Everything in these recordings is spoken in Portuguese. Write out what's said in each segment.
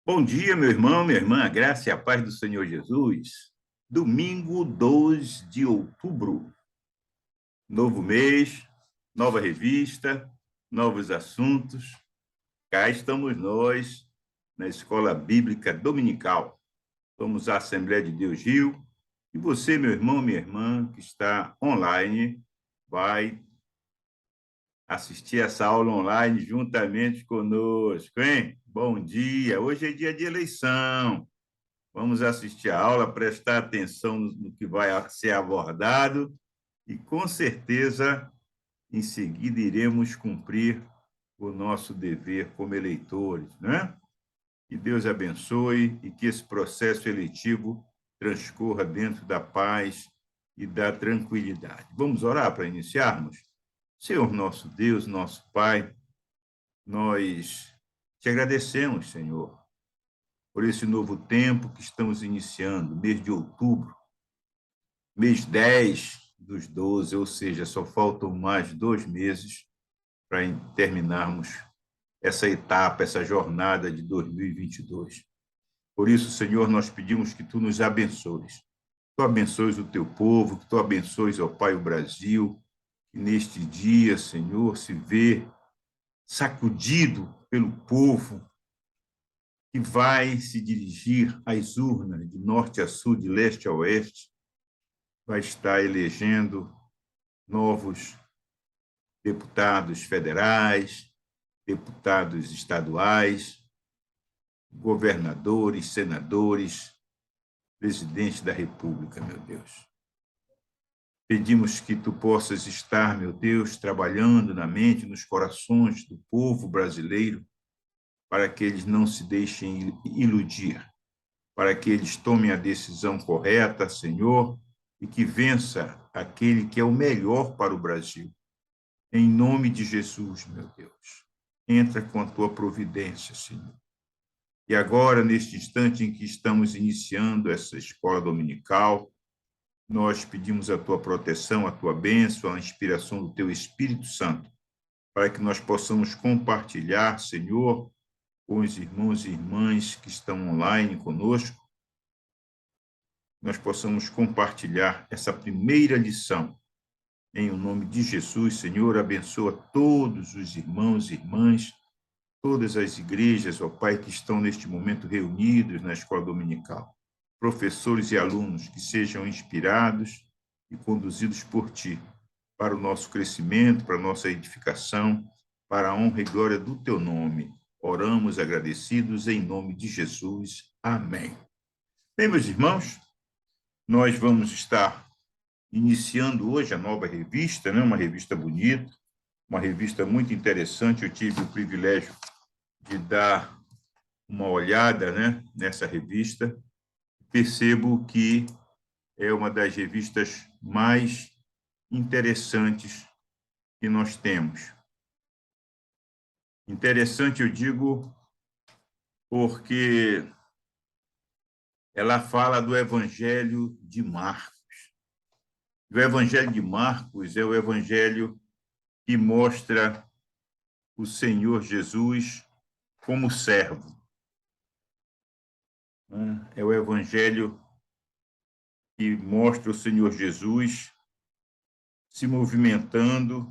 Bom dia, meu irmão, minha irmã, a graça e a paz do Senhor Jesus. Domingo 2 de outubro, novo mês, nova revista, novos assuntos. Cá estamos nós na Escola Bíblica Dominical. Somos a Assembleia de Deus Rio. E você, meu irmão, minha irmã, que está online, vai assistir essa aula online juntamente conosco, hein? Bom dia! Hoje é dia de eleição. Vamos assistir a aula, prestar atenção no que vai ser abordado e, com certeza, em seguida iremos cumprir o nosso dever como eleitores, né? Que Deus abençoe e que esse processo eletivo transcorra dentro da paz e da tranquilidade. Vamos orar para iniciarmos? Senhor nosso Deus, nosso Pai, nós te agradecemos, Senhor, por esse novo tempo que estamos iniciando, mês de outubro, mês 10 dos 12, ou seja, só faltam mais 2 meses para terminarmos essa etapa, essa jornada de 2022. Por isso, Senhor, nós pedimos que Tu nos abençoes. Tu abençoes o Teu povo, que Tu abençoes, ó Pai, o Brasil, que neste dia, Senhor, se vê sacudido pelo povo que vai se dirigir às urnas de norte a sul, de leste a oeste, vai estar elegendo novos deputados federais, deputados estaduais, governadores, senadores, presidente da República, meu Deus. Pedimos que tu possas estar, meu Deus, trabalhando na mente, nos corações do povo brasileiro, para que eles não se deixem iludir, para que eles tomem a decisão correta, Senhor, e que vença aquele que é o melhor para o Brasil. Em nome de Jesus, meu Deus, entra com a tua providência, Senhor. E agora, neste instante em que estamos iniciando essa escola dominical, nós pedimos a tua proteção, a tua bênção, a inspiração do teu Espírito Santo, para que nós possamos compartilhar, Senhor, com os irmãos e irmãs que estão online conosco, nós possamos compartilhar essa primeira lição. Em o nome de Jesus, Senhor, abençoa todos os irmãos e irmãs, todas as igrejas, ó Pai, que estão neste momento reunidos na escola dominical, professores e alunos que sejam inspirados e conduzidos por Ti, para o nosso crescimento, para a nossa edificação, para a honra e glória do Teu nome. Oramos agradecidos em nome de Jesus. Amém. Bem, meus irmãos, nós vamos estar iniciando hoje a nova revista, né? Uma revista bonita, uma revista muito interessante. Eu tive o privilégio de dar uma olhada, né, nessa revista. Percebo que é uma das revistas mais interessantes que nós temos. Interessante, eu digo, porque ela fala do Evangelho de Marcos. O Evangelho de Marcos é o evangelho que mostra o Senhor Jesus como servo. É o evangelho que mostra o Senhor Jesus se movimentando,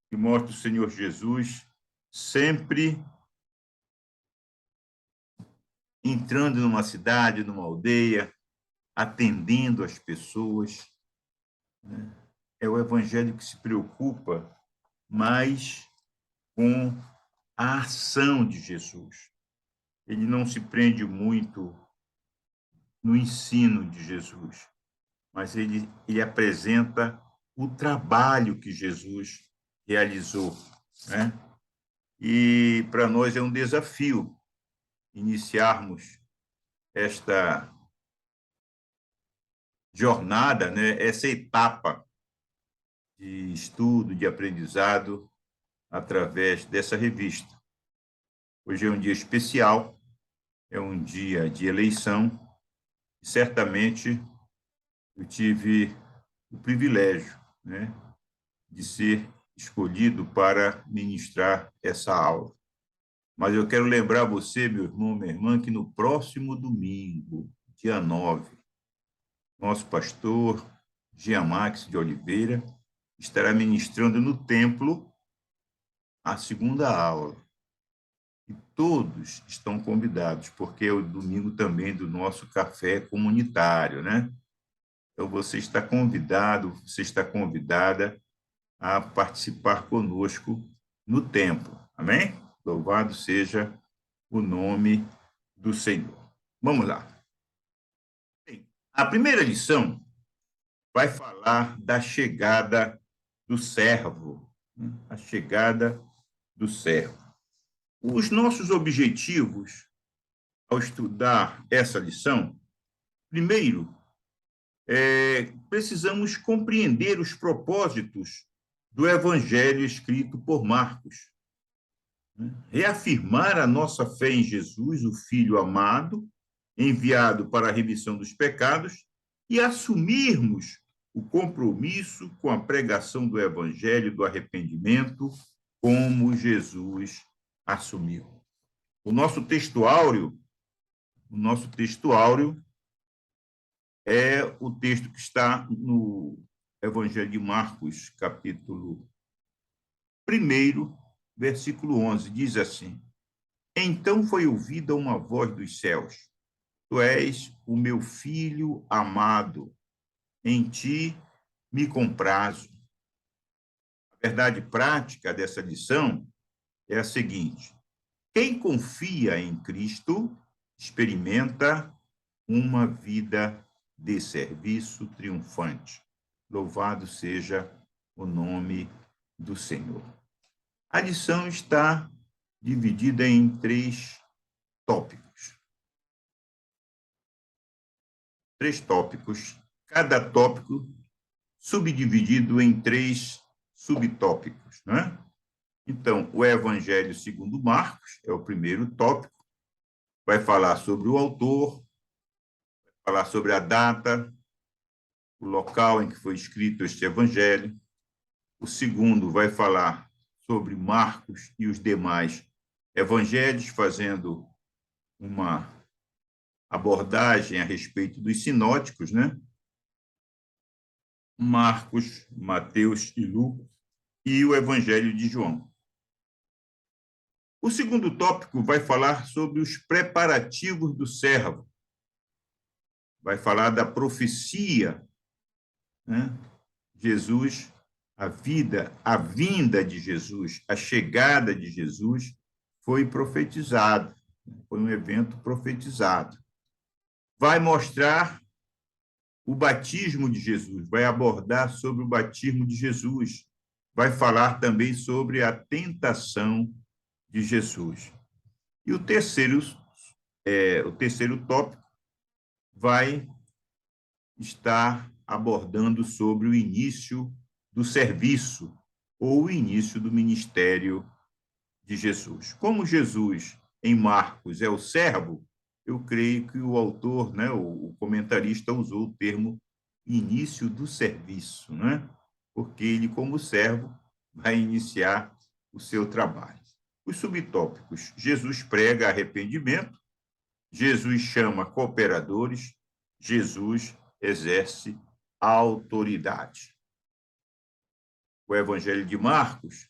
que mostra o Senhor Jesus sempre entrando numa cidade, numa aldeia, atendendo as pessoas. É o evangelho que se preocupa mais com a ação de Jesus. Ele não se prende muito no ensino de Jesus, mas ele apresenta o trabalho que Jesus realizou, né? E para nós é um desafio iniciarmos esta jornada, né? Essa etapa de estudo, de aprendizado através dessa revista. Hoje é um dia especial, é um dia de eleição, e certamente eu tive o privilégio, né, de ser escolhido para ministrar essa aula. Mas eu quero lembrar você, meu irmão, minha irmã, que no próximo domingo, dia 9, nosso pastor Jean Max de Oliveira estará ministrando no templo a segunda aula. E todos estão convidados, porque é o domingo também do nosso café comunitário, né? Então, você está convidado, você está convidada a participar conosco no templo. Amém? Louvado seja o nome do Senhor. Vamos lá. A primeira lição vai falar da chegada do servo, a chegada do servo. Os nossos objetivos ao estudar essa lição, primeiro, precisamos compreender os propósitos do evangelho escrito por Marcos. Reafirmar a nossa fé em Jesus, o Filho amado, enviado para a remissão dos pecados, e assumirmos o compromisso com a pregação do evangelho do arrependimento, como Jesus assumiu. O nosso texto áureo é o texto que está no Evangelho de Marcos, capítulo 1, versículo 11, diz assim: Então foi ouvida uma voz dos céus: Tu és o meu filho amado, em ti me comprazo. A verdade prática dessa lição é a seguinte: quem confia em Cristo experimenta uma vida de serviço triunfante. Louvado seja o nome do Senhor. A lição está dividida em 3 tópicos. 3 tópicos, cada tópico subdividido em 3 subtópicos, né? Então, o Evangelho segundo Marcos é o primeiro tópico, vai falar sobre o autor, vai falar sobre a data, o local em que foi escrito este evangelho. O segundo vai falar sobre Marcos e os demais evangelhos, fazendo uma abordagem a respeito dos sinóticos, né? Marcos, Mateus e Lucas, e o evangelho de João. O segundo tópico vai falar sobre os preparativos do servo. Vai falar da profecia, né? Jesus, a vinda de Jesus, a chegada de Jesus foi profetizado, foi um evento profetizado. Vai mostrar o batismo de Jesus, vai abordar sobre o batismo de Jesus, vai falar também sobre a tentação de Jesus. E o terceiro tópico vai estar abordando sobre o início do serviço ou o início do ministério de Jesus. Como Jesus, em Marcos, é o servo, eu creio que o autor, né, o comentarista, usou o termo início do serviço, né? Porque ele, como servo, vai iniciar o seu trabalho. Os subtópicos: Jesus prega arrependimento, Jesus chama cooperadores, Jesus exerce autoridade. O Evangelho de Marcos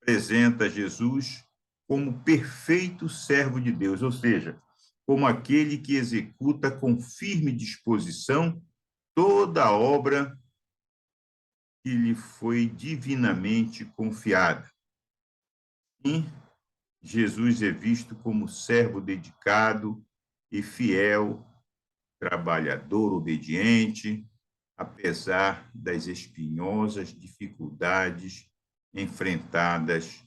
apresenta Jesus como perfeito servo de Deus, ou seja, como aquele que executa com firme disposição toda a obra que lhe foi divinamente confiada. E Jesus é visto como servo dedicado e fiel, trabalhador obediente, apesar das espinhosas dificuldades enfrentadas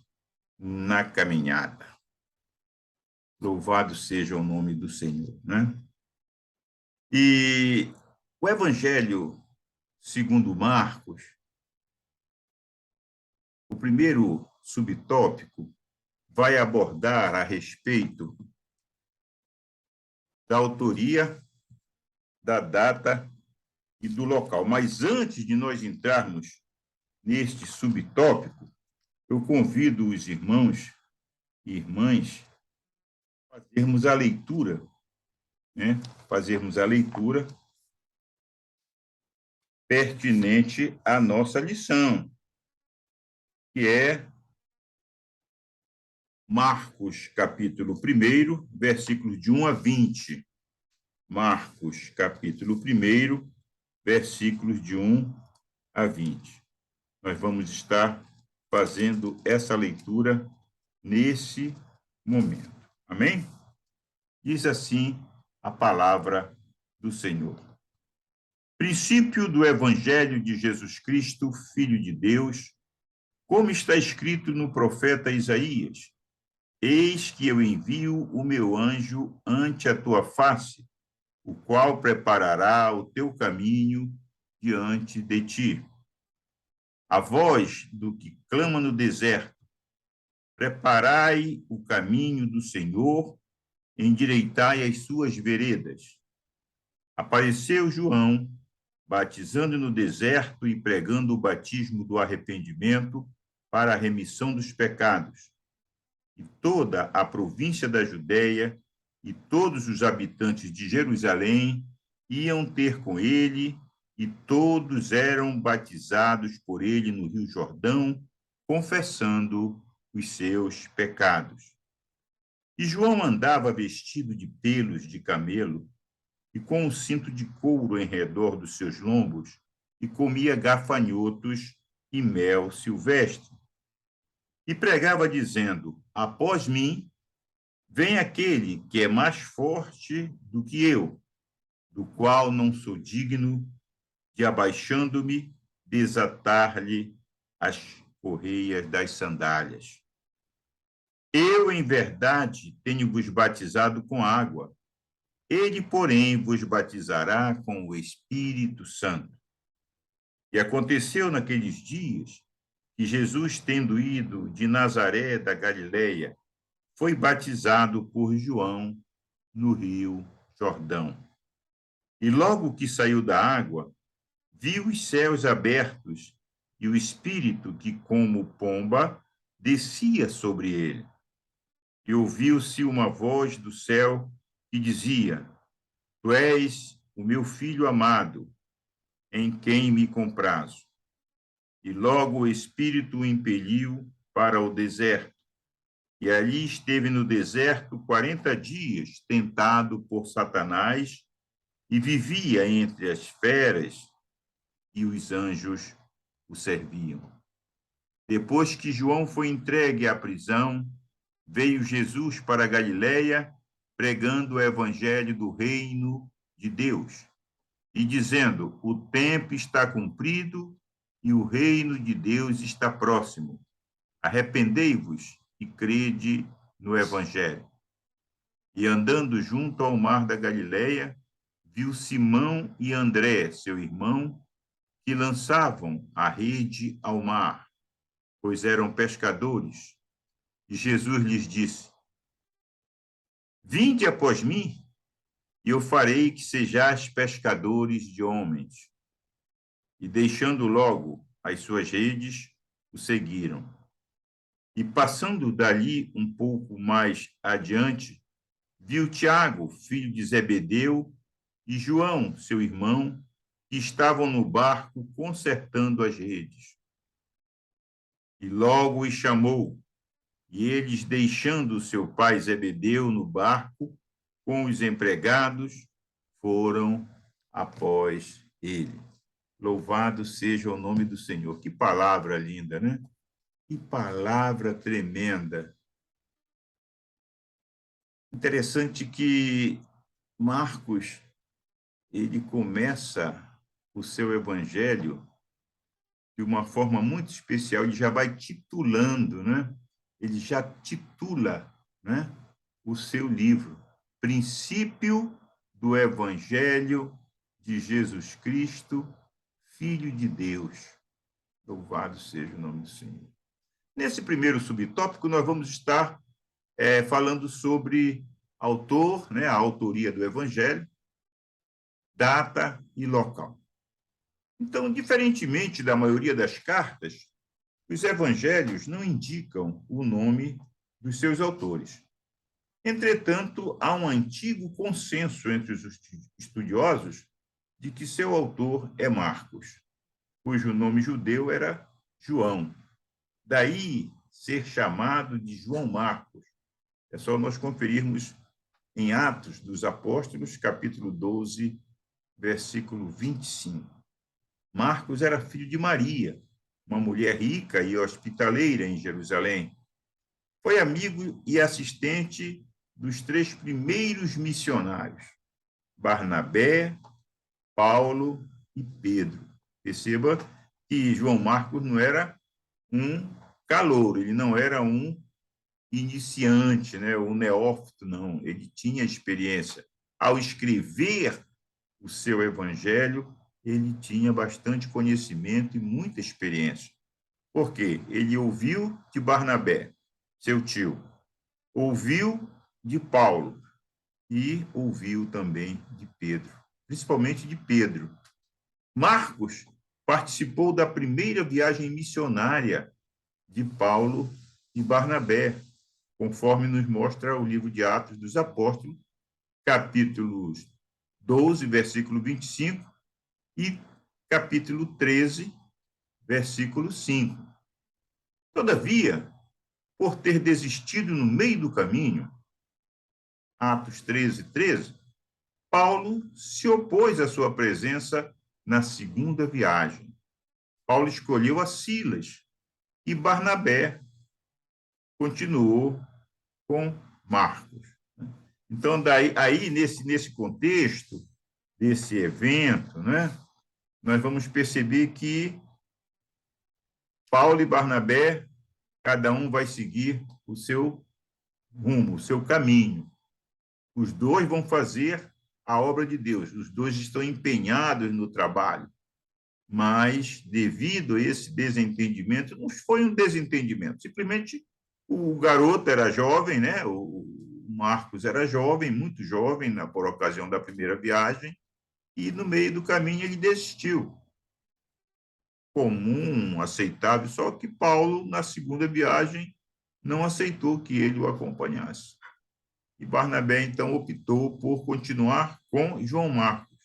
na caminhada. Louvado seja o nome do Senhor, né? E o Evangelho segundo Marcos, o primeiro subtópico vai abordar a respeito da autoria, da data e do local. Mas antes de nós entrarmos neste subtópico, eu convido os irmãos e irmãs fazermos a leitura, né? Fazermos a leitura pertinente à nossa lição, que é Marcos, capítulo 1, versículos de 1 a 20. Marcos, capítulo 1, versículos de 1 a 20. Nós vamos estar fazendo essa leitura nesse momento. Amém? Diz assim a palavra do Senhor. Princípio do Evangelho de Jesus Cristo, Filho de Deus, como está escrito no profeta Isaías: Eis que eu envio o meu anjo ante a tua face, o qual preparará o teu caminho diante de ti. A voz do que clama no deserto: preparai o caminho do Senhor, endireitai as suas veredas. Apareceu João, batizando no deserto e pregando o batismo do arrependimento para a remissão dos pecados. E toda a província da Judéia e todos os habitantes de Jerusalém iam ter com ele, e todos eram batizados por ele no Rio Jordão, confessando os seus pecados. E João andava vestido de pelos de camelo e com um cinto de couro em redor dos seus lombos, e comia gafanhotos e mel silvestre. E pregava dizendo: após mim vem aquele que é mais forte do que eu, do qual não sou digno de, abaixando-me, desatar-lhe as correias das sandálias. Eu, em verdade, tenho-vos batizado com água. Ele, porém, vos batizará com o Espírito Santo. E aconteceu naqueles dias que Jesus, tendo ido de Nazaré da Galileia, foi batizado por João no Rio Jordão. E logo que saiu da água, viu os céus abertos e o Espírito que, como pomba, descia sobre ele. E ouviu-se uma voz do céu que dizia: Tu és o meu filho amado, em quem me comprazo. E logo o Espírito o impeliu para o deserto. E ali esteve no deserto 40 dias, tentado por Satanás, e vivia entre as feras, e os anjos o serviam. Depois que João foi entregue à prisão, veio Jesus para a Galileia, pregando o evangelho do reino de Deus, e dizendo: o tempo está cumprido e o reino de Deus está próximo. Arrependei-vos e crede no evangelho. E andando junto ao mar da Galileia, viu Simão e André, seu irmão, que lançavam a rede ao mar, pois eram pescadores. E Jesus lhes disse: Vinde após mim, e eu farei que sejais pescadores de homens. E deixando logo as suas redes, o seguiram. E passando dali um pouco mais adiante, viu Tiago, filho de Zebedeu, e João, seu irmão, que estavam no barco consertando as redes. E logo os chamou, e eles, deixando seu pai Zebedeu no barco com os empregados, foram após ele. Louvado seja o nome do Senhor. Que palavra linda, né? Que palavra tremenda. Interessante que Marcos, ele começa o seu evangelho de uma forma muito especial, ele já vai titulando, né? Ele já titula, né, o seu livro, Princípio do Evangelho de Jesus Cristo, Filho de Deus. Louvado seja o nome do Senhor. Nesse primeiro subtópico, nós vamos estar falando sobre autor, né, a autoria do Evangelho, data e local. Então, diferentemente da maioria das cartas, os evangelhos não indicam o nome dos seus autores. Entretanto, há um antigo consenso entre os estudiosos de que seu autor é Marcos, cujo nome judeu era João. Daí ser chamado de João Marcos. É só nós conferirmos em Atos dos Apóstolos, capítulo 12, versículo 25. Marcos era filho de Maria, uma mulher rica e hospitaleira em Jerusalém. Foi amigo e assistente dos 3 primeiros missionários, Barnabé, Paulo e Pedro. Perceba que João Marcos não era um calouro, ele não era um iniciante, né, um neófito, não. Ele tinha experiência. Ao escrever o seu evangelho, ele tinha bastante conhecimento e muita experiência. Por quê? Ele ouviu de Barnabé, seu tio, ouviu de Paulo e ouviu também de Pedro, principalmente de Pedro. Marcos participou da primeira viagem missionária de Paulo e Barnabé, conforme nos mostra o livro de Atos dos Apóstolos, capítulos 12, versículo 25, e capítulo 13, versículo 5. Todavia, por ter desistido no meio do caminho, Atos 13, 13, Paulo se opôs à sua presença na segunda viagem. Paulo escolheu a Silas e Barnabé continuou com Marcos. Então, aí nesse contexto desse evento, né, nós vamos perceber que Paulo e Barnabé, cada um vai seguir o seu rumo, o seu caminho. Os dois vão fazer a obra de Deus, os dois estão empenhados no trabalho, mas devido a esse desentendimento, não foi um desentendimento, simplesmente o garoto era jovem, né? O Marcos era jovem, muito jovem, por ocasião da primeira viagem, e no meio do caminho ele desistiu. Comum, aceitável, só que Paulo, na segunda viagem, não aceitou que ele o acompanhasse. E Barnabé, então, optou por continuar com João Marcos.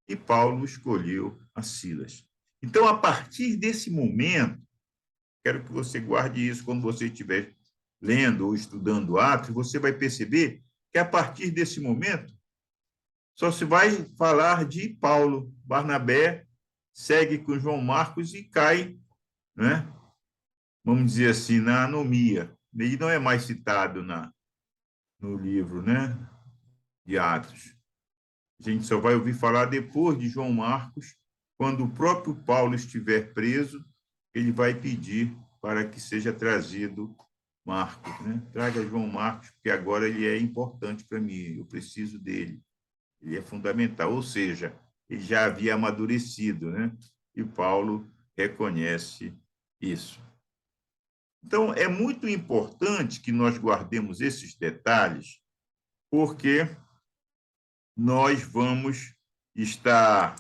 E Paulo escolheu a Silas. Então, a partir desse momento, quero que você guarde isso quando você estiver lendo ou estudando Atos, você vai perceber que, a partir desse momento, só se vai falar de Paulo. Barnabé segue com João Marcos e cai, né? Vamos dizer assim, na anomia. Ele não é mais citado no livro, né, de Atos. A gente só vai ouvir falar depois de João Marcos, quando o próprio Paulo estiver preso, ele vai pedir para que seja trazido Marcos, né? Traga João Marcos, porque agora ele é importante para mim, eu preciso dele. Ele é fundamental, ou seja, ele já havia amadurecido, né? E Paulo reconhece isso. Então, é muito importante que nós guardemos esses detalhes, porque nós vamos estar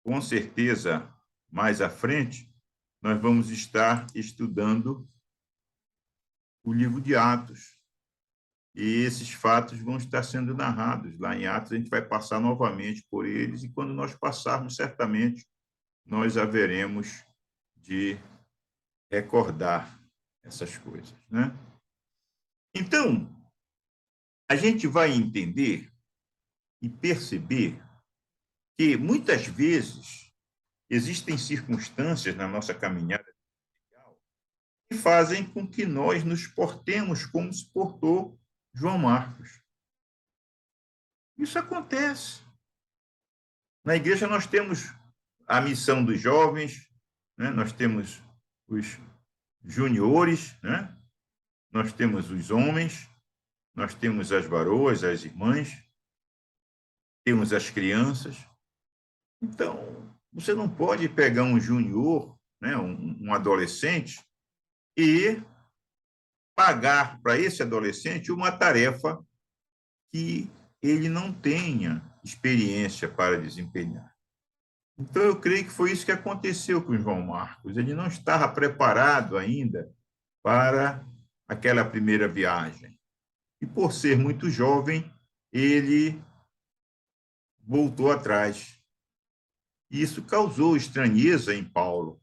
com certeza mais à frente, nós vamos estar estudando o livro de Atos. E esses fatos vão estar sendo narrados lá em Atos, a gente vai passar novamente por eles, e quando nós passarmos, certamente, nós haveremos de recordar essas coisas, né? Então, a gente vai entender e perceber que, muitas vezes, existem circunstâncias na nossa caminhada que fazem com que nós nos portemos como se portou João Marcos. Isso acontece. Na igreja nós temos a missão dos jovens, né? Nós temos os juniores, né? Nós temos os homens, nós temos as varoas, as irmãs, temos as crianças. Então, você não pode pegar um junior, né? um adolescente, e pagar para esse adolescente uma tarefa que ele não tenha experiência para desempenhar. Então, eu creio que foi isso que aconteceu com o João Marcos. Ele não estava preparado ainda para aquela primeira viagem. E, por ser muito jovem, ele voltou atrás. Isso causou estranheza em Paulo.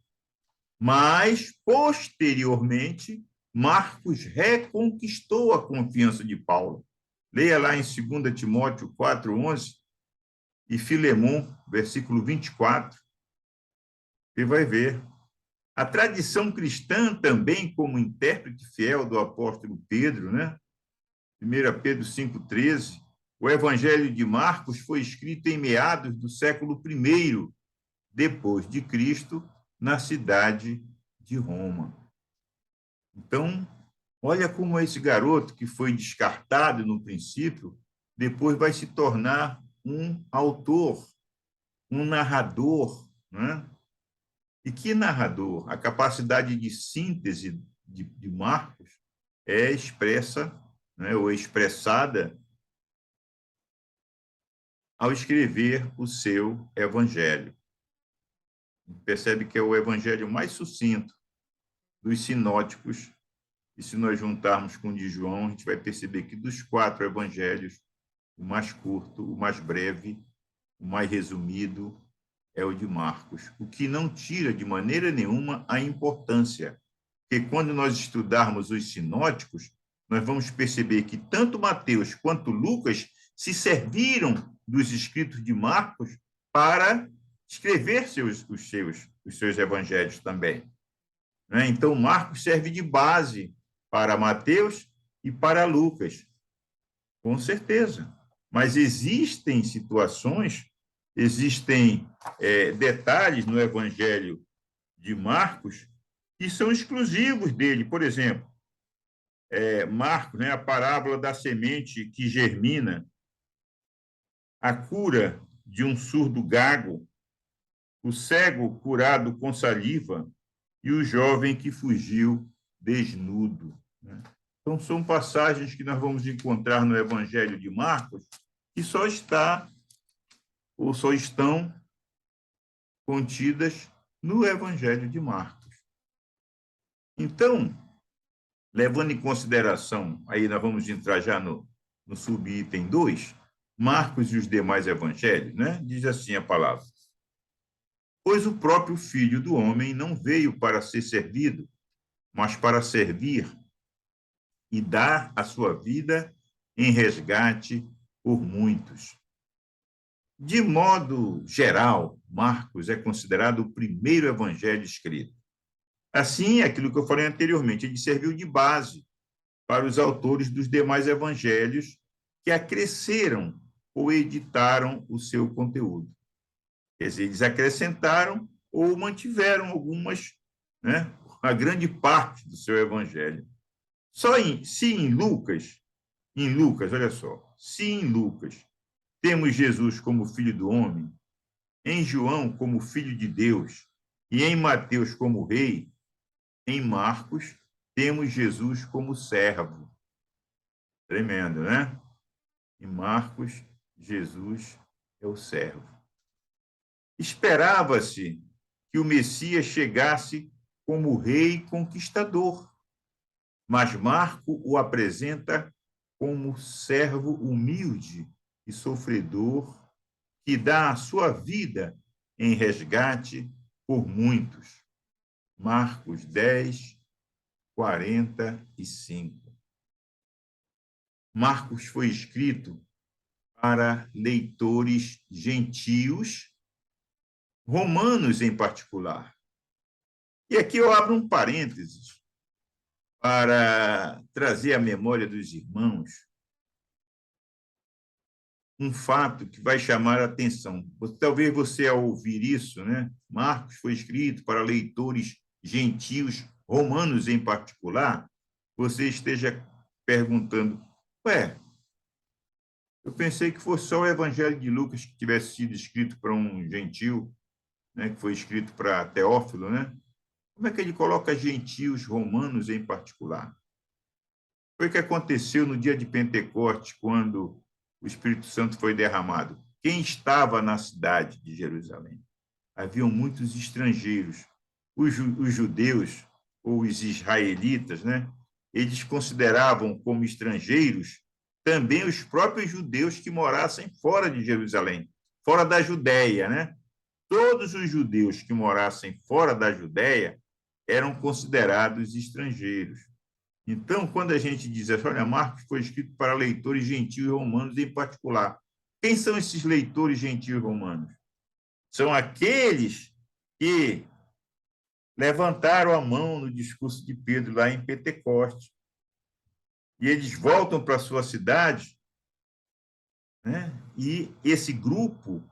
Mas, posteriormente, Marcos reconquistou a confiança de Paulo. Leia lá em 2 Timóteo 4:11 e Filemão, versículo 24, você vai ver. A tradição cristã também, como intérprete fiel do apóstolo Pedro, né? 1 Pedro 5,13, o Evangelho de Marcos foi escrito em meados do século I depois de Cristo, na cidade de Roma. Então, olha como esse garoto que foi descartado no princípio, depois vai se tornar um autor, um narrador, né? E que narrador? A capacidade de síntese de Marcos é expressa, né, ou expressada ao escrever o seu evangelho. Percebe que é o evangelho mais sucinto dos sinóticos, e se nós juntarmos com o de João, a gente vai perceber que dos 4 evangelhos, o mais curto, o mais breve, o mais resumido é o de Marcos, o que não tira de maneira nenhuma a importância, porque quando nós estudarmos os sinóticos, nós vamos perceber que tanto Mateus quanto Lucas se serviram dos escritos de Marcos para escrever os seus evangelhos também. Então, Marcos serve de base para Mateus e para Lucas, com certeza. Mas existem situações, existem detalhes no Evangelho de Marcos que são exclusivos dele. Por exemplo, Marcos, né, a parábola da semente que germina, a cura de um surdo gago, o cego curado com saliva e o jovem que fugiu desnudo. Né? Então, são passagens que nós vamos encontrar no Evangelho de Marcos que só estão contidas no Evangelho de Marcos. Então, levando em consideração, aí nós vamos entrar já no subitem 2, Marcos e os demais evangelhos, né? Diz assim a palavra: pois o próprio Filho do Homem não veio para ser servido, mas para servir e dar a sua vida em resgate por muitos. De modo geral, Marcos é considerado o primeiro evangelho escrito. Assim, aquilo que eu falei anteriormente, ele serviu de base para os autores dos demais evangelhos que acresceram ou editaram o seu conteúdo. Quer dizer, eles acrescentaram ou mantiveram algumas, né, a grande parte do seu evangelho. Se em Lucas, olha só, se em Lucas temos Jesus como filho do homem, em João como filho de Deus e em Mateus como rei, em Marcos temos Jesus como servo. Tremendo, né? Em Marcos, Jesus é o servo. Esperava-se que o Messias chegasse como rei conquistador, mas Marco o apresenta como servo humilde e sofredor que dá a sua vida em resgate por muitos. Marcos 10, 45. Marcos foi escrito para leitores gentios, romanos em particular. E aqui eu abro um parênteses para trazer à memória dos irmãos um fato que vai chamar a atenção. Talvez você, ao ouvir isso, né? Marcos foi escrito para leitores gentios, romanos em particular, você esteja perguntando, eu pensei que fosse só o Evangelho de Lucas que tivesse sido escrito para um gentio, né, que foi escrito para Teófilo, né? Como é que ele coloca gentios romanos em particular? Foi o que aconteceu no dia de Pentecostes, quando o Espírito Santo foi derramado. Quem estava na cidade de Jerusalém? Haviam muitos estrangeiros. Os judeus ou os israelitas, né? Eles consideravam como estrangeiros também os próprios judeus que morassem fora de Jerusalém, fora da Judéia, né? Todos os judeus que morassem fora da Judéia eram considerados estrangeiros. Então, quando a gente diz assim, olha, Marcos foi escrito para leitores gentios e romanos em particular. Quem são esses leitores gentios e romanos? São aqueles que levantaram a mão no discurso de Pedro lá em Pentecostes. E eles voltam para a sua cidade, né? E esse grupo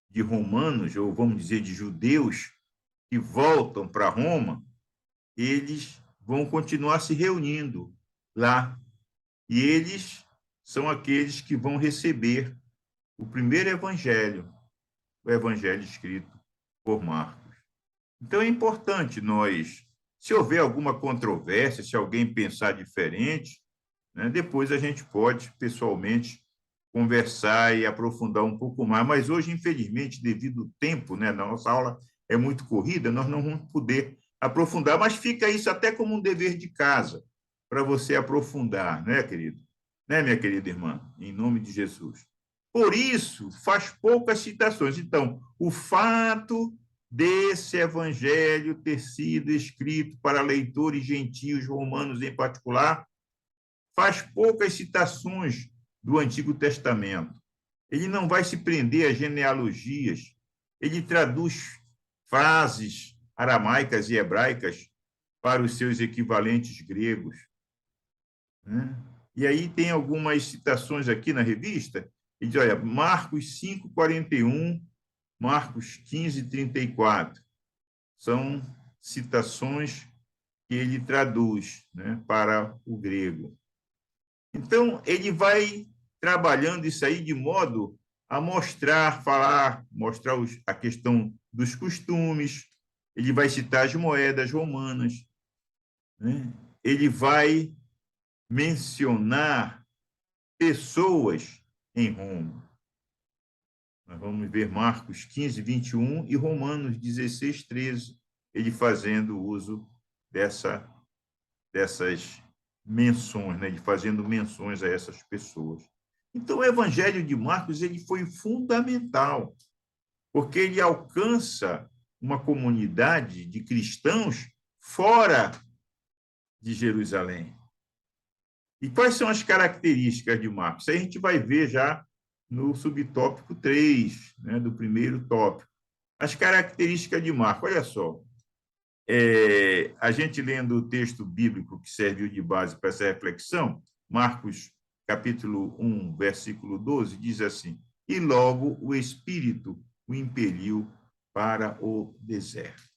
de romanos, ou vamos dizer de judeus, que voltam para Roma, eles vão continuar se reunindo lá. E eles são aqueles que vão receber o primeiro evangelho, o evangelho escrito por Marcos. Então é importante nós, se houver alguma controvérsia, se alguém pensar diferente, né, depois a gente pode pessoalmente conversar e aprofundar um pouco mais. Mas hoje, infelizmente, devido ao tempo, né, na nossa aula é muito corrida, nós não vamos poder aprofundar, mas fica isso até como um dever de casa para você aprofundar, né, querido? Né, minha querida irmã? Em nome de Jesus. Por isso, faz poucas citações. Então, o fato desse evangelho ter sido escrito para leitores gentios, romanos em particular, faz poucas citações do Antigo Testamento. Ele não vai se prender a genealogias. Ele traduz frases aramaicas e hebraicas para os seus equivalentes gregos, né? E aí tem algumas citações aqui na revista. Ele diz, olha, Marcos 5:41, Marcos 15:34. São citações que ele traduz, né, para o grego. Então, ele vai trabalhando isso aí de modo a mostrar, falar, mostrar a questão dos costumes, ele vai citar as moedas romanas, né? Ele vai mencionar pessoas em Roma. Nós vamos ver Marcos 15:21 e Romanos 16:13, ele fazendo uso dessas menções, né, de fazendo menções a essas pessoas. Então, o Evangelho de Marcos ele foi fundamental, porque ele alcança uma comunidade de cristãos fora de Jerusalém. E quais são as características de Marcos? Isso aí a gente vai ver já no subtópico 3, né, do primeiro tópico. As características de Marcos, olha só, a gente lendo o texto bíblico que serviu de base para essa reflexão, Marcos capítulo 1, versículo 12, diz assim, e logo o Espírito o impeliu para o deserto.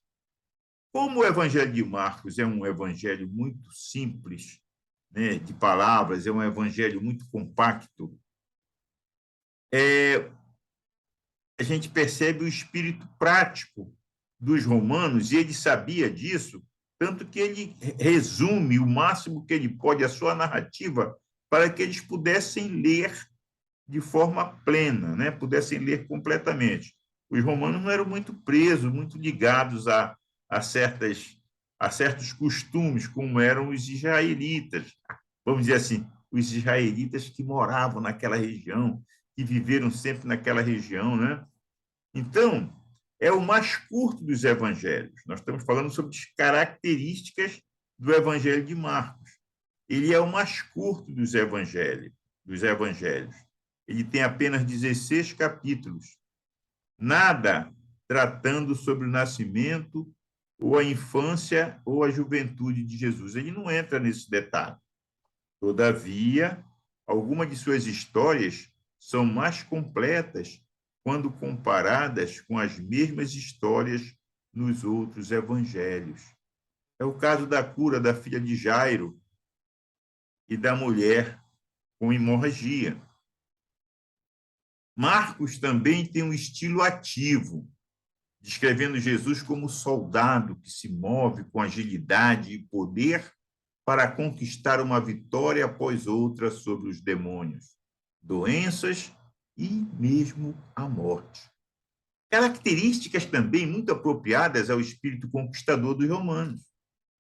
Como o evangelho de Marcos é um evangelho muito simples, né, de palavras, é um evangelho muito compacto, a gente percebe o espírito prático dos romanos, e ele sabia disso, tanto que ele resume o máximo que ele pode a sua narrativa para que eles pudessem ler de forma plena, né? Pudessem ler completamente. Os romanos não eram muito presos, muito ligados a certos costumes, como eram os israelitas. Vamos dizer assim, os israelitas que moravam naquela região, que viveram sempre naquela região, né? Então, é o mais curto dos evangelhos. Nós estamos falando sobre as características do evangelho de Marcos. Ele é o mais curto dos evangelhos. Ele tem apenas 16 capítulos. Nada tratando sobre o nascimento ou a infância ou a juventude de Jesus. Ele não entra nesse detalhe. Todavia, algumas de suas histórias são mais completas quando comparadas com as mesmas histórias nos outros evangelhos. É o caso da cura da filha de Jairo e da mulher com hemorragia. Marcos também tem um estilo ativo, descrevendo Jesus como soldado que se move com agilidade e poder para conquistar uma vitória após outra sobre os demônios, doenças e mesmo a morte. Características também muito apropriadas ao espírito conquistador dos romanos.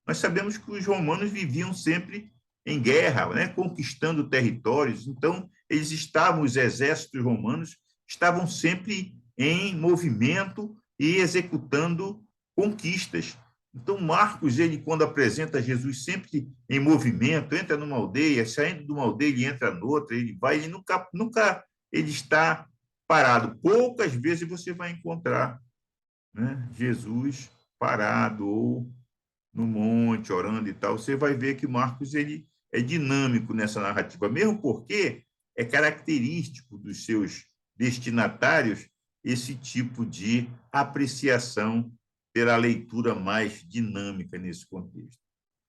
Nós sabemos que os romanos viviam sempre em guerra, né, conquistando territórios. Então, os exércitos romanos estavam sempre em movimento e executando conquistas. Então, Marcos, ele, quando apresenta Jesus sempre em movimento, entra numa aldeia, saindo de uma aldeia, ele entra noutra, ele vai, ele nunca ele está parado. Poucas vezes você vai encontrar, né, Jesus parado ou no monte, orando e tal. Você vai ver que Marcos ele é dinâmico nessa narrativa, mesmo porque é característico dos seus destinatários esse tipo de apreciação pela leitura mais dinâmica nesse contexto.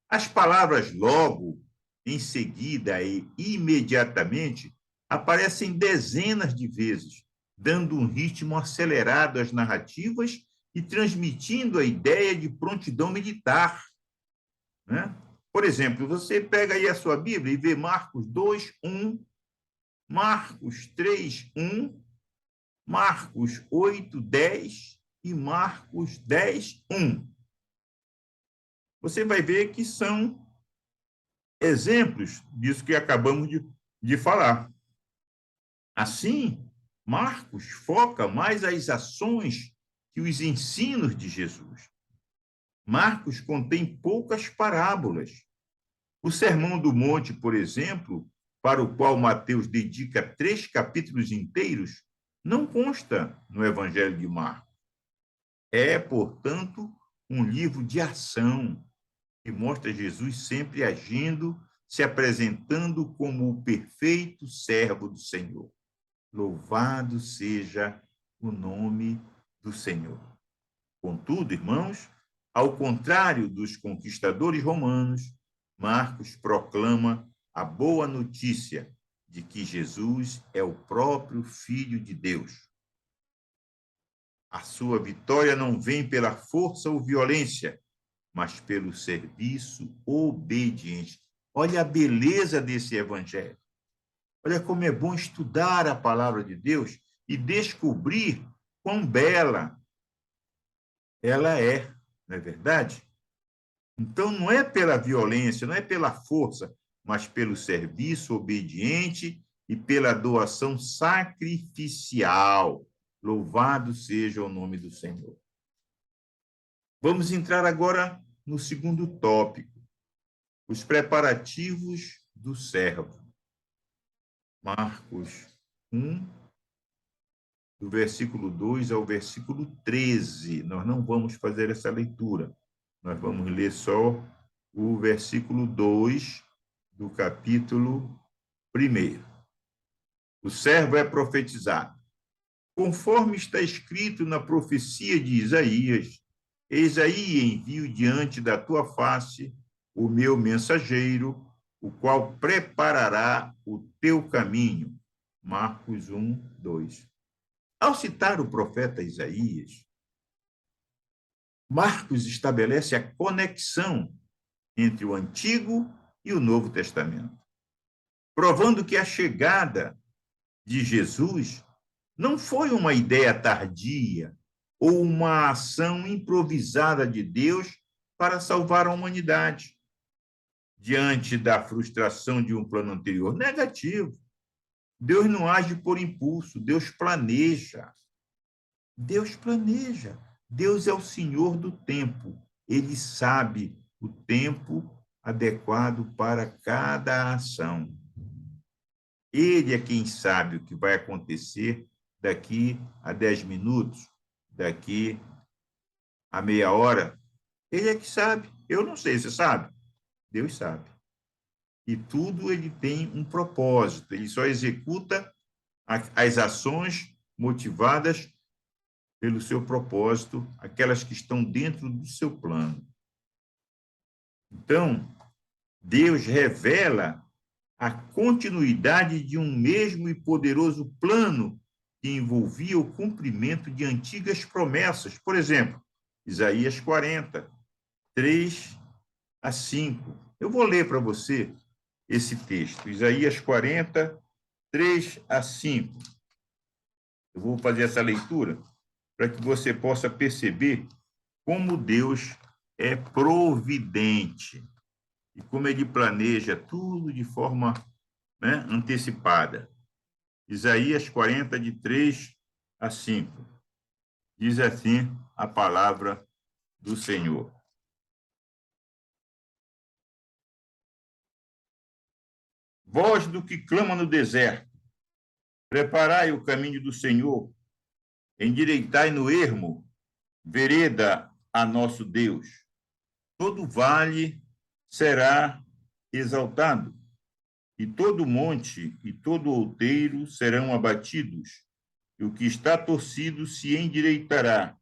As palavras logo, em seguida e imediatamente aparecem dezenas de vezes, dando um ritmo acelerado às narrativas e transmitindo a ideia de prontidão militar, né? Por exemplo, você pega aí a sua Bíblia e vê Marcos 2, 1, Marcos 3, 1, Marcos 8, 10 e Marcos 10, 1. Você vai ver que são exemplos disso que acabamos de falar. Assim, Marcos foca mais as ações que os ensinos de Jesus. Marcos contém poucas parábolas. O Sermão do Monte, por exemplo, para o qual Mateus dedica 3 capítulos inteiros, não consta no Evangelho de Marcos. É, portanto, um livro de ação que mostra Jesus sempre agindo, se apresentando como o perfeito servo do Senhor. Louvado seja o nome do Senhor. Contudo, irmãos, ao contrário dos conquistadores romanos, Marcos proclama a boa notícia de que Jesus é o próprio Filho de Deus. A sua vitória não vem pela força ou violência, mas pelo serviço obediente. Olha a beleza desse evangelho. Olha como é bom estudar a palavra de Deus e descobrir quão bela ela é, não é verdade? Então, não é pela violência, não é pela força, mas pelo serviço obediente e pela doação sacrificial. Louvado seja o nome do Senhor. Vamos entrar agora no segundo tópico, os preparativos do servo. Marcos 1, do versículo 2 ao versículo 13. Nós não vamos fazer essa leitura. Nós vamos ler só o versículo 2 do capítulo 1. O servo é profetizado. Conforme está escrito na profecia de Isaías, eis aí envio diante da tua face o meu mensageiro, o qual preparará o teu caminho. Marcos 1, 2. Ao citar o profeta Isaías, Marcos estabelece a conexão entre o Antigo e o Novo Testamento, provando que a chegada de Jesus não foi uma ideia tardia ou uma ação improvisada de Deus para salvar a humanidade diante da frustração de um plano anterior. Negativo. Deus não age por impulso, Deus planeja. Deus planeja. Deus é o Senhor do tempo. Ele sabe o tempo adequado para cada ação. Ele é quem sabe o que vai acontecer daqui a 10 minutos, daqui a meia hora. Ele é que sabe. Eu não sei, você sabe? Deus sabe. E tudo ele tem um propósito. Ele só executa as ações motivadas pelo seu propósito, aquelas que estão dentro do seu plano. Então, Deus revela a continuidade de um mesmo e poderoso plano que envolvia o cumprimento de antigas promessas. Por exemplo, Isaías 40, 3 a 5. Eu vou ler para você esse texto, Isaías 40, 3 a 5. Eu vou fazer essa leitura para que você possa perceber como Deus é providente. E como ele planeja tudo de forma, né, antecipada. Isaías 40, de 3 a 5. Diz assim a palavra do Senhor. Voz do que clama no deserto, preparai o caminho do Senhor, endireitai no ermo, vereda a nosso Deus. Todo vale será exaltado, e todo monte e todo outeiro serão abatidos, e o que está torcido se endireitará,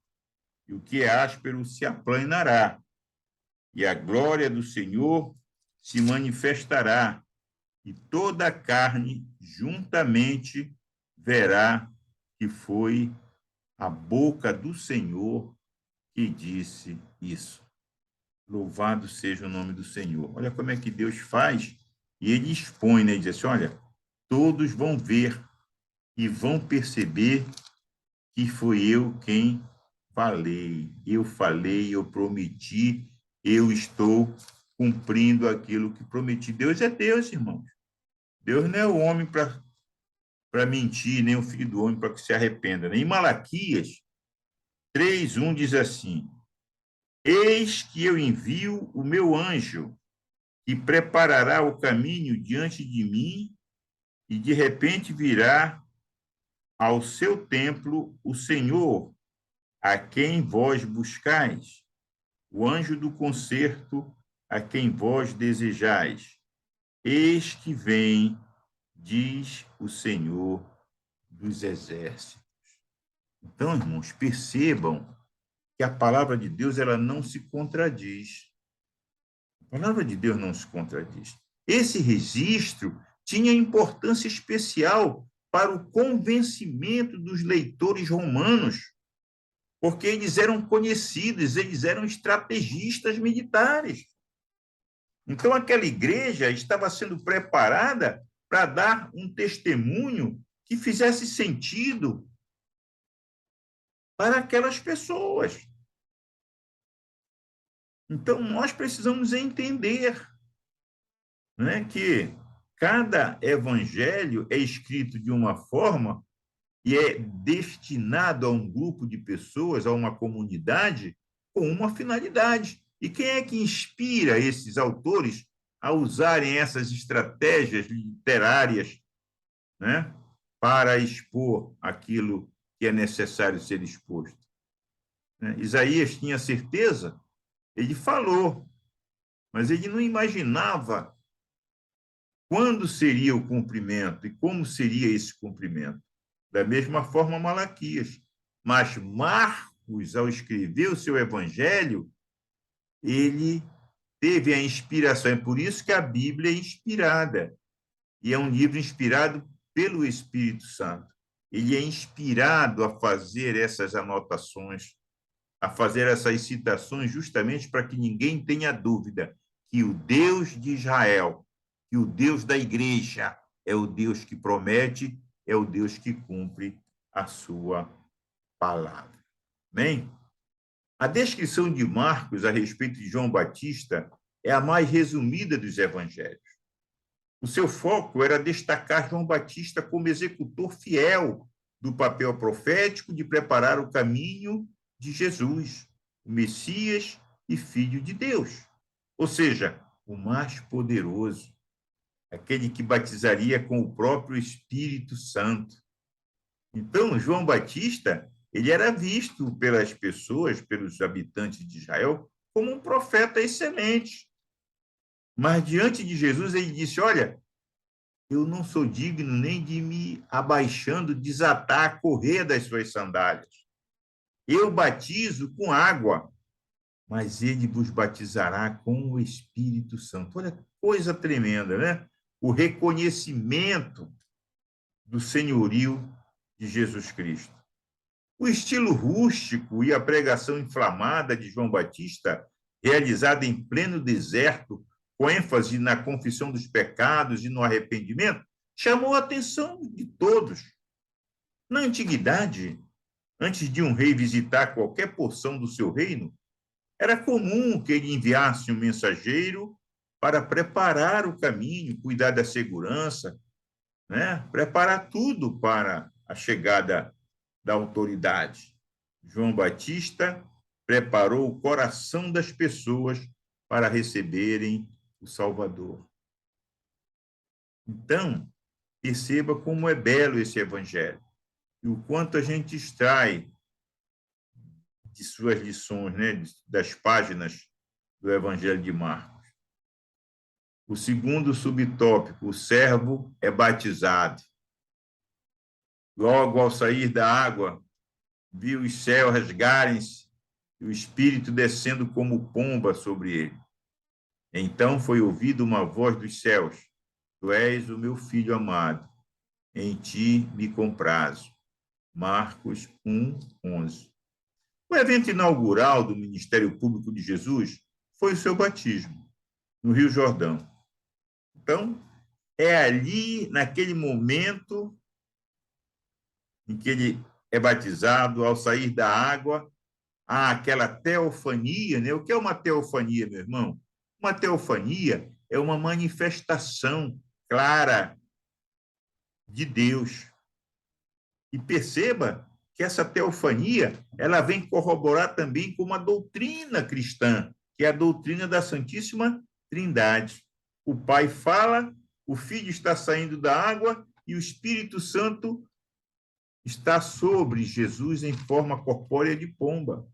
e o que é áspero se aplanará, e a glória do Senhor se manifestará, e toda a carne juntamente verá que foi a boca do Senhor que disse isso. Louvado seja o nome do Senhor. Olha como é que Deus faz, e ele expõe, né? Ele diz assim, olha, todos vão ver e vão perceber que foi eu quem falei, eu prometi, eu estou cumprindo aquilo que prometi. Deus é Deus, irmãos. Deus não é o homem para mentir, nem o filho do homem para que se arrependa. Em Malaquias 3:1 diz assim: Eis que eu envio o meu anjo, que preparará o caminho diante de mim, e de repente virá ao seu templo o Senhor, a quem vós buscais, o anjo do concerto, a quem vós desejais. Eis que vem, diz o Senhor dos exércitos. Então, irmãos, percebam que a palavra de Deus ela não se contradiz. A palavra de Deus não se contradiz. Esse registro tinha importância especial para o convencimento dos leitores romanos, porque eles eram conhecidos, eles eram estrategistas militares. Então, aquela igreja estava sendo preparada para dar um testemunho que fizesse sentido para aquelas pessoas. Então, nós precisamos entender, né, que cada evangelho é escrito de uma forma e é destinado a um grupo de pessoas, a uma comunidade, com uma finalidade. E quem é que inspira esses autores a usarem essas estratégias literárias, né, para expor aquilo que é necessário ser exposto? Isaías tinha certeza, ele falou, mas ele não imaginava quando seria o cumprimento e como seria esse cumprimento. Da mesma forma, Malaquias. Mas Marcos, ao escrever o seu evangelho, ele teve a inspiração. É por isso que a Bíblia é inspirada. E é um livro inspirado pelo Espírito Santo. Ele é inspirado a fazer essas anotações, a fazer essas citações, justamente para que ninguém tenha dúvida que o Deus de Israel, que o Deus da igreja, é o Deus que promete, é o Deus que cumpre a sua palavra. Amém? A descrição de Marcos a respeito de João Batista é a mais resumida dos evangelhos. O seu foco era destacar João Batista como executor fiel do papel profético de preparar o caminho de Jesus, o Messias e Filho de Deus. Ou seja, o mais poderoso, aquele que batizaria com o próprio Espírito Santo. Então, João Batista, ele era visto pelas pessoas, pelos habitantes de Israel, como um profeta excelente. Mas diante de Jesus, ele disse: olha, eu não sou digno nem de me abaixando, desatar a correia das suas sandálias. Eu batizo com água, mas ele vos batizará com o Espírito Santo. Olha, coisa tremenda, né? O reconhecimento do senhorio de Jesus Cristo. O estilo rústico e a pregação inflamada de João Batista, realizada em pleno deserto, com ênfase na confissão dos pecados e no arrependimento, chamou a atenção de todos. Na antiguidade, antes de um rei visitar qualquer porção do seu reino, Era comum que ele enviasse um mensageiro para preparar o caminho, cuidar da segurança, né? Preparar tudo para a chegada da autoridade. João Batista preparou o coração das pessoas para receberem o Salvador. Então, perceba como é belo esse evangelho e o quanto a gente extrai de suas lições, né, das páginas do Evangelho de Marcos. O segundo subtópico, o servo é batizado. Logo ao sair da água, viu os céus rasgarem-se e o Espírito descendo como pomba sobre ele. Então foi ouvida uma voz dos céus: Tu és o meu filho amado, em ti me comprazo. Marcos 1:11. O evento inaugural do Ministério Público de Jesus foi o seu batismo, no Rio Jordão. Então, é ali, naquele momento em que ele é batizado, ao sair da água, há aquela teofania, né? O que é uma teofania, meu irmão? Uma teofania é uma manifestação clara de Deus. E perceba que essa teofania, ela vem corroborar também com uma doutrina cristã, que é a doutrina da Santíssima Trindade. O Pai fala, o Filho está saindo da água e o Espírito Santo está sobre Jesus em forma corpórea de pomba.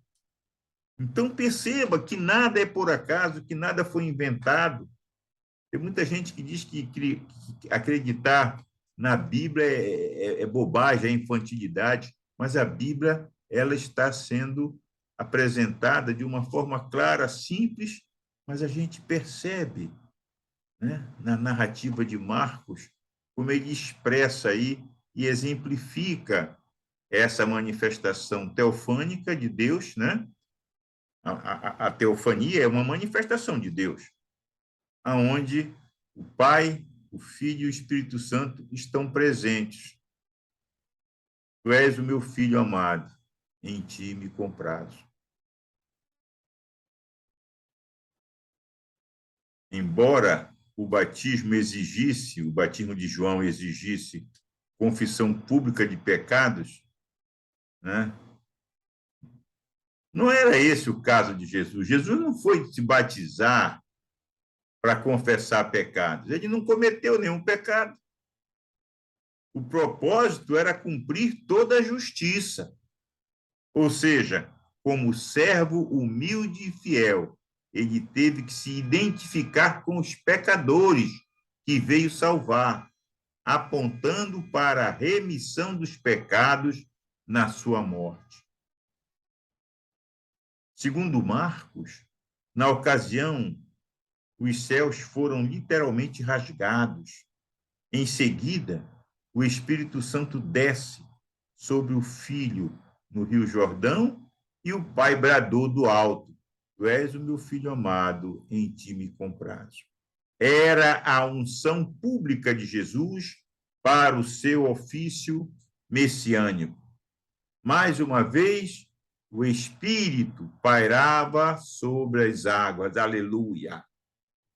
Então perceba que nada é por acaso, que nada foi inventado. Tem muita gente que diz que acreditar na Bíblia é bobagem, é infantilidade, mas a Bíblia ela está sendo apresentada de uma forma clara, simples, mas a gente percebe, né, na narrativa de Marcos como ele expressa aí e exemplifica essa manifestação teofânica de Deus, né? A teofania é uma manifestação de Deus, aonde o Pai, o Filho e o Espírito Santo estão presentes. Tu és o meu filho amado, em ti me comprazo. Embora o batismo exigisse, o batismo de João exigisse confissão pública de pecados, né? Não era esse o caso de Jesus. Jesus não foi se batizar para confessar pecados. Ele não cometeu nenhum pecado. O propósito era cumprir toda a justiça. Ou seja, como servo humilde e fiel, ele teve que se identificar com os pecadores que veio salvar, apontando para a remissão dos pecados na sua morte. Segundo Marcos, na ocasião, os céus foram literalmente rasgados. Em seguida, o Espírito Santo desce sobre o Filho no Rio Jordão e o Pai bradou do alto: Tu és o meu Filho amado, em ti me comprazo. Era a unção pública de Jesus para o seu ofício messiânico. Mais uma vez, o Espírito pairava sobre as águas, aleluia.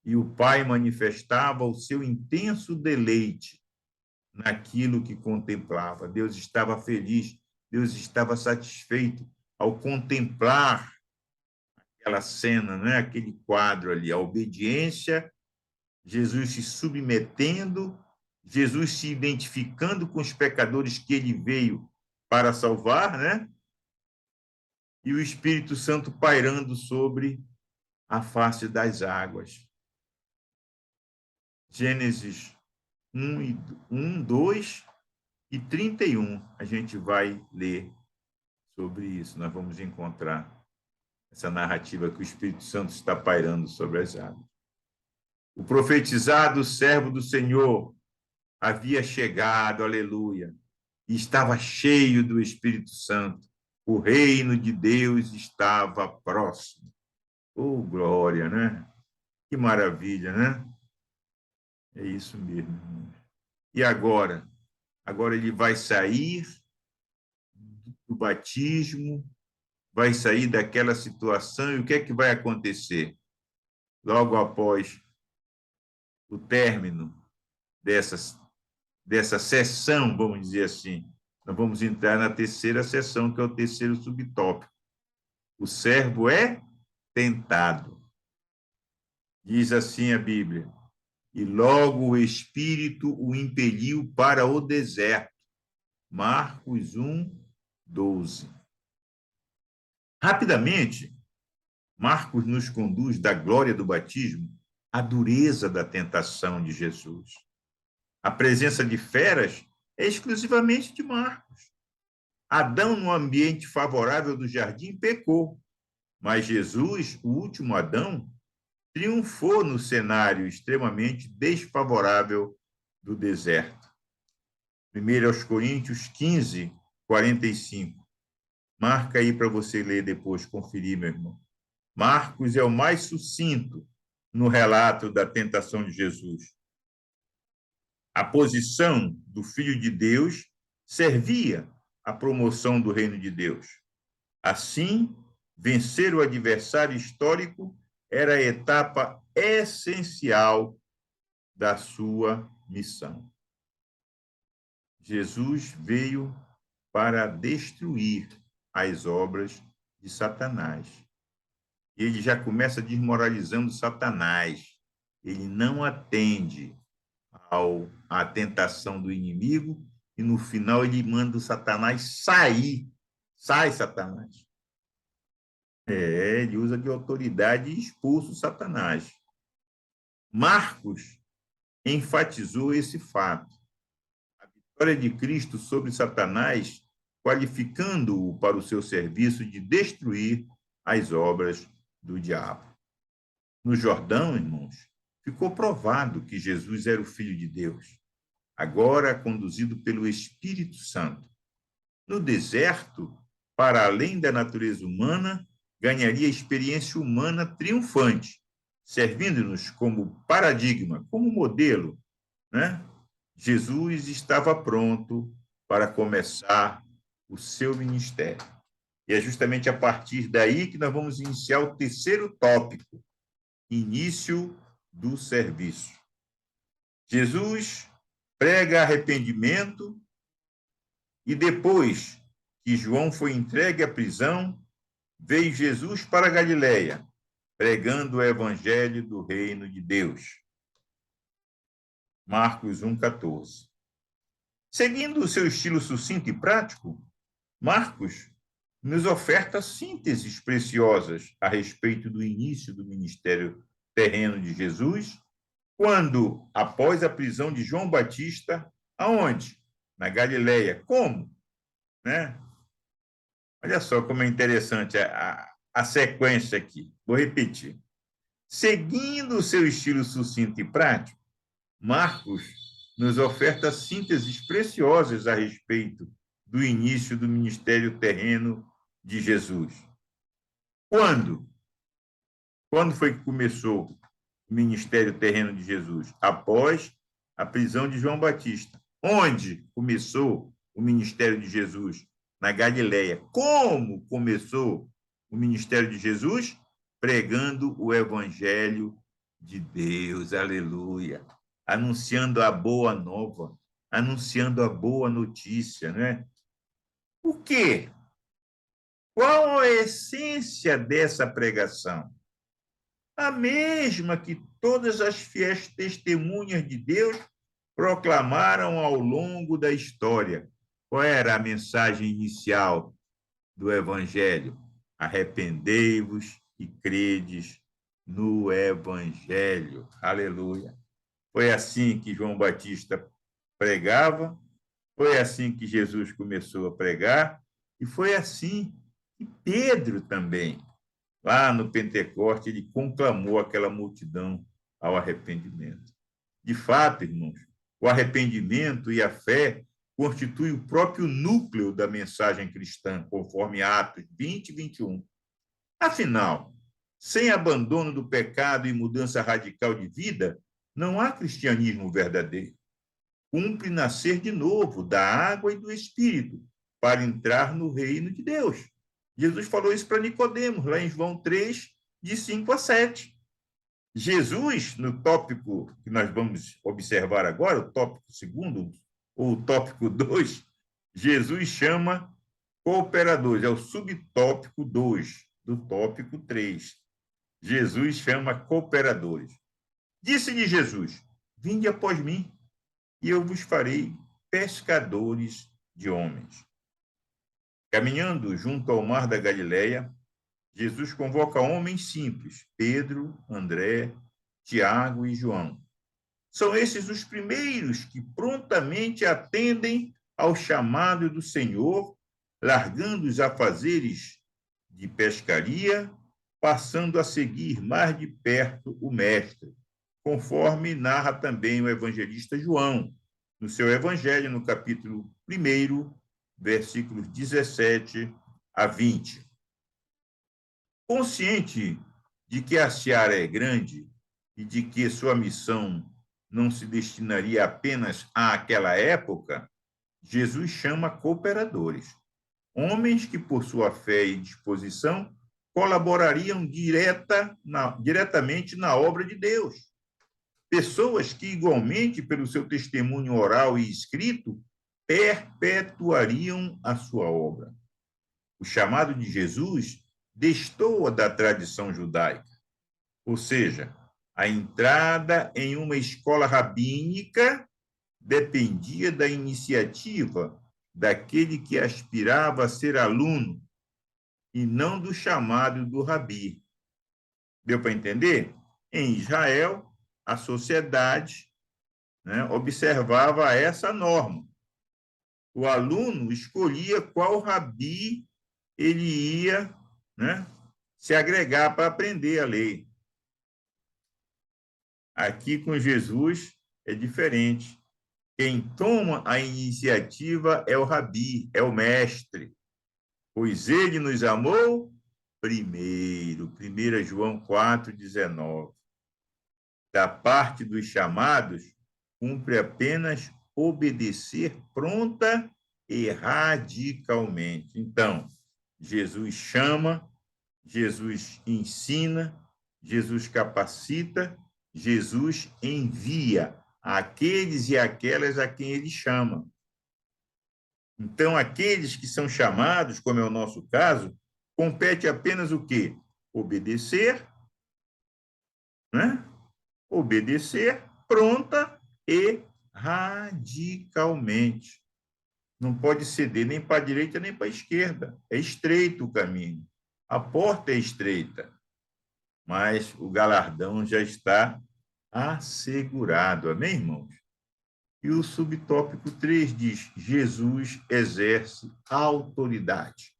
E o Pai manifestava o seu intenso deleite naquilo que contemplava. Deus estava feliz, Deus estava satisfeito ao contemplar aquela cena, né? Aquele quadro ali, a obediência, Jesus se submetendo, Jesus se identificando com os pecadores que ele veio para salvar, né? E o Espírito Santo pairando sobre a face das águas. Gênesis 1, 2 e 31, a gente vai ler sobre isso. Nós vamos encontrar essa narrativa que o Espírito Santo está pairando sobre as águas. O profetizado servo do Senhor havia chegado, aleluia, e estava cheio do Espírito Santo. O reino de Deus estava próximo. Oh, glória, né? Que maravilha, né? É isso mesmo. E agora? Agora ele vai sair do batismo, vai sair daquela situação e o que é que vai acontecer? Logo após o término dessa sessão, vamos dizer assim, nós vamos entrar na terceira sessão, que é o terceiro subtópico. O servo é tentado. Diz assim a Bíblia: e logo o Espírito o impeliu para o deserto. Marcos 1, 12. Rapidamente, Marcos nos conduz da glória do batismo à dureza da tentação de Jesus. A presença de feras é exclusivamente de Marcos. Adão, no ambiente favorável do jardim, pecou, mas Jesus, o último Adão, triunfou no cenário extremamente desfavorável do deserto. 1 Coríntios 15, 45. Marca aí para você ler depois, conferir, meu irmão. Marcos é o mais sucinto no relato da tentação de Jesus. A posição do Filho de Deus servia à promoção do reino de Deus. Assim, vencer o adversário histórico era a etapa essencial da sua missão. Jesus veio para destruir as obras de Satanás. Ele já começa desmoralizando Satanás. Ele não atende à tentação do inimigo e, no final, ele manda o Satanás sair. Sai, Satanás. Ele usa de autoridade e expulsa o Satanás. Marcos enfatizou esse fato. A vitória de Cristo sobre Satanás, qualificando-o para o seu serviço de destruir as obras do diabo. No Jordão, irmãos, ficou provado que Jesus era o Filho de Deus, agora conduzido pelo Espírito Santo. No deserto, para além da natureza humana, ganharia experiência humana triunfante, servindo-nos como paradigma, como modelo, né? Jesus estava pronto para começar o seu ministério. E é justamente a partir daí que nós vamos iniciar o terceiro tópico, início do serviço. Jesus prega arrependimento e depois que João foi entregue à prisão, veio Jesus para a Galileia, pregando o evangelho do reino de Deus. Marcos 1,14. Seguindo o seu estilo sucinto e prático, Marcos nos oferta sínteses preciosas a respeito do início do ministério terreno de Jesus, quando, após a prisão de João Batista, aonde? Na Galileia. Como? Né? Olha só como é interessante a sequência aqui. Vou repetir. Seguindo o seu estilo sucinto e prático, Marcos nos oferta sínteses preciosas a respeito do início do ministério terreno de Jesus. Quando? Quando foi que começou o ministério terreno de Jesus? Após a prisão de João Batista. Onde começou o ministério de Jesus? Na Galileia. Como começou o ministério de Jesus? Pregando o evangelho de Deus. Aleluia. Anunciando a boa nova, anunciando a boa notícia, né? O quê? Qual a essência dessa pregação? A mesma que todas as fiéis testemunhas de Deus proclamaram ao longo da história. Qual era a mensagem inicial do Evangelho? Arrependei-vos e credes no Evangelho. Aleluia. Foi assim que João Batista pregava, foi assim que Jesus começou a pregar, e foi assim que Pedro também, lá no Pentecoste, ele conclamou aquela multidão ao arrependimento. De fato, irmãos, o arrependimento e a fé constituem o próprio núcleo da mensagem cristã, conforme Atos 20 e 21. Afinal, sem abandono do pecado e mudança radical de vida, não há cristianismo verdadeiro. Cumpre nascer de novo da água e do Espírito para entrar no reino de Deus. Jesus falou isso para Nicodemos, lá em João 3, de 5 a 7. Jesus, no tópico que nós vamos observar agora, o tópico 2º, ou o tópico 2, Jesus chama cooperadores, é o subtópico 2 do tópico 3. Jesus chama cooperadores. Disse-lhe Jesus: vinde após mim, e eu vos farei pescadores de homens. Caminhando junto ao mar da Galileia, Jesus convoca homens simples, Pedro, André, Tiago e João. São esses os primeiros que prontamente atendem ao chamado do Senhor, largando os afazeres de pescaria, passando a seguir mais de perto o Mestre, conforme narra também o evangelista João, no seu evangelho, no capítulo 1, versículos 17 a 20. Consciente de que a seara é grande e de que sua missão não se destinaria apenas àquela época, Jesus chama cooperadores, homens que, por sua fé e disposição, colaborariam diretamente na obra de Deus. Pessoas que, igualmente, pelo seu testemunho oral e escrito, perpetuariam a sua obra. O chamado de Jesus destoa da tradição judaica, ou seja, a entrada em uma escola rabínica dependia da iniciativa daquele que aspirava a ser aluno e não do chamado do rabi. Deu para entender? Em Israel, a sociedade, observava essa norma. O aluno escolhia qual rabi ele ia se agregar para aprender a lei. Aqui com Jesus é diferente. Quem toma a iniciativa é o rabi, é o mestre, pois ele nos amou primeiro. 1 João 4,19. Da parte dos chamados, cumpre apenas obedecer pronta e radicalmente. Então, Jesus chama, Jesus ensina, Jesus capacita, Jesus envia aqueles e aquelas a quem ele chama. Então, aqueles que são chamados, como é o nosso caso, compete apenas o quê? Obedecer, Obedecer pronta e radicalmente. Não pode ceder nem para a direita nem para a esquerda. É estreito o caminho. A porta é estreita, mas o galardão já está assegurado. Amém, irmãos? E o subtópico 3 diz: Jesus exerce autoridade.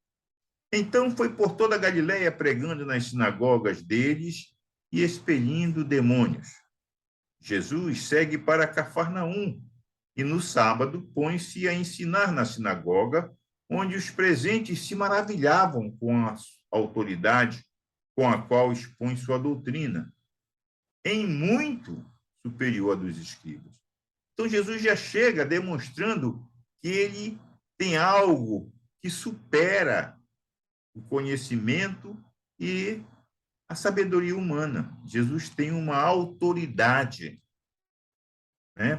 Então foi por toda a Galileia pregando nas sinagogas deles e expelindo demônios. Jesus segue para Cafarnaum e no sábado põe-se a ensinar na sinagoga, onde os presentes se maravilhavam com a autoridade com a qual expõe sua doutrina, em muito superior à dos escribas. Então, Jesus já chega demonstrando que ele tem algo que supera o conhecimento e a sabedoria humana. Jesus tem uma autoridade.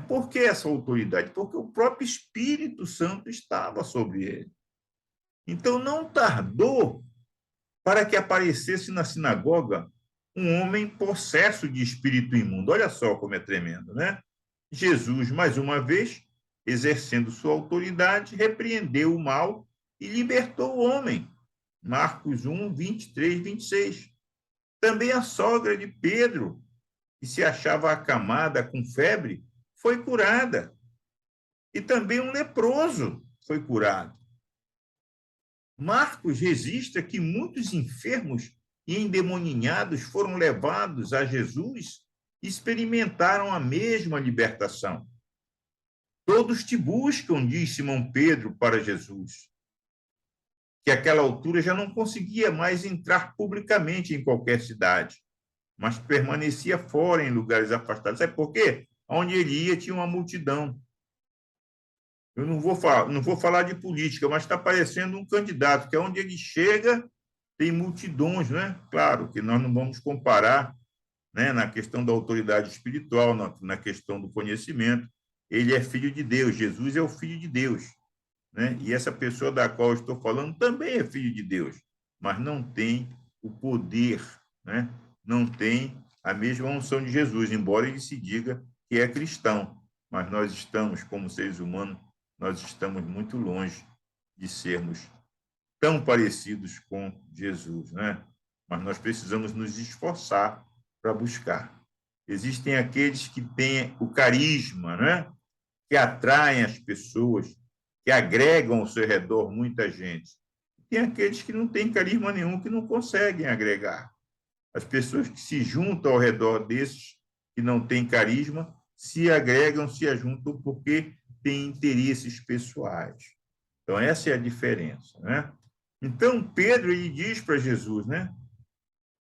Por que essa autoridade? Porque o próprio Espírito Santo estava sobre ele. Então, não tardou para que aparecesse na sinagoga um homem possesso de espírito imundo. Olha só como é tremendo, Jesus, mais uma vez, exercendo sua autoridade, repreendeu o mal e libertou o homem. Marcos 1, 23, 26. Também a sogra de Pedro, que se achava acamada com febre, foi curada. E também um leproso foi curado. Marcos registra que muitos enfermos e endemoninhados foram levados a Jesus e experimentaram a mesma libertação. Todos te buscam, diz Simão Pedro para Jesus, que àquela altura já não conseguia mais entrar publicamente em qualquer cidade, mas permanecia fora em lugares afastados. Sabe por quê? Onde ele ia tinha uma multidão. Eu não vou falar de política, mas está parecendo um candidato, que é onde ele chega, tem multidões, né? Claro que nós não vamos comparar, né, na questão da autoridade espiritual, na questão do conhecimento. Ele é filho de Deus, Jesus é o filho de Deus, né? E essa pessoa da qual eu estou falando também é filho de Deus, mas não tem o poder, né? Não tem a mesma unção de Jesus, embora ele se diga que é cristão, mas nós estamos, como seres humanos, nós estamos muito longe de sermos tão parecidos com Jesus, né? Mas nós precisamos nos esforçar para buscar. Existem aqueles que têm o carisma, né? Que atraem as pessoas, que agregam ao seu redor muita gente. Tem aqueles que não têm carisma nenhum, que não conseguem agregar. As pessoas que se juntam ao redor desses que não têm carisma se agregam, se ajuntam porque têm interesses pessoais. Então, essa é a diferença, né? Então, Pedro, ele diz para Jesus, né?